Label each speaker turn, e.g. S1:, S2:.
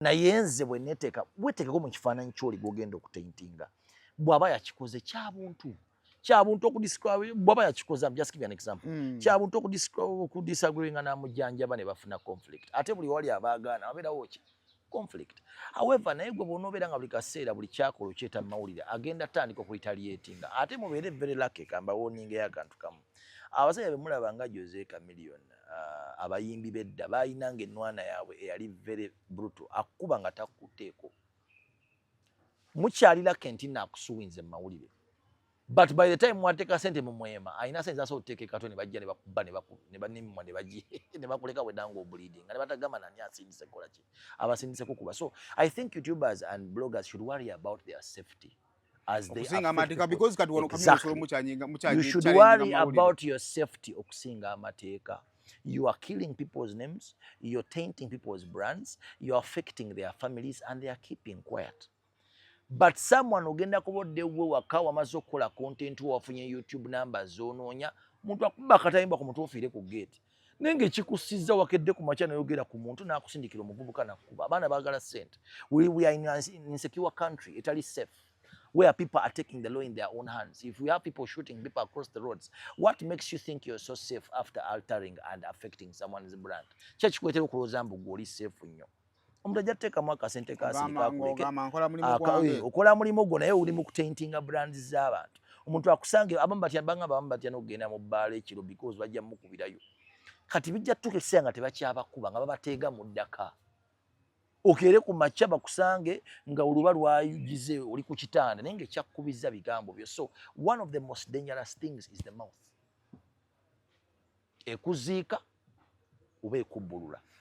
S1: naye nze bwe neteeka weteekeko mu kifaananyi ky'oli gw'ogenda okutaintinga bw'aba yakikoze kyabuntu okudescribe bw'aba yakikoze I'm just give you an example kyabuntu okudisagreeing n'amujjanjaba ne bafuna conflict ate buli wali abaagaana abeerawo ki conflict however naye gwe bw'onoobeera nga buli kaseera buli kyakola okyeta mu mawulire agenda tandika okuritaliatinga ate mubeere very lucky kamba woningeyo akantu kamu abasajja be mulaba nga Jose Chameleone abayimbi bedda baayinanga ennwana yaabwe eyali very brutal akuba nga takutteeko mukyalira kenti naakusuwinze mu mawulire but by the time mwateeka sente mu mwema ayina sente zasobola okuteeka ekato ne bajja ne bakuba ne banimwa ne bakuleka bwe dango bleeding nga ne batagamba nani asindise kola ki abasindise kukuba. So I think YouTubers and bloggers should worry about their safety as they are
S2: because
S1: you should worry about your safety okusinga amateeka. You are killing people's names, you're tainting people's brands, you're affecting their families and they are keeping quiet. But someone ogenda kubodde we waka wamaze okukola content wafunye YouTube numbers zonoonya muntu akuba akatayimba ku muntu ofiire ku gate nenge kikusiza wakedde ku macha nayogera ku muntu n'akusindikira omuvubuka nakuba abaana baagala sente. We are in an insecure country etali safe where people are taking the law in their own hands. If we have people shooting people across the roads, what makes you think you're so safe after altering and affecting someone's brand? Church kwetera okulooza mbu gwe oli safe nnyo. Omuntu ajja teekamu akasente kaasirika okola mulimu gwo naye oli mu kutaintinga brands z'abantu. Omuntu akusange abamu batya n'okugenda mu bbaala ekiro because bajja mukubirayo. Kati bijja tutuuka ekiseera nga tebakyabakuba nga babateega mu ddaka. Okeere ku makya bakusange nga oluba lwayugize oli ku kitanda naye ng'ekyakkubiza bigambo byo. So one of the most dangerous things is the mouth. Ekuziika oba ekubbulula.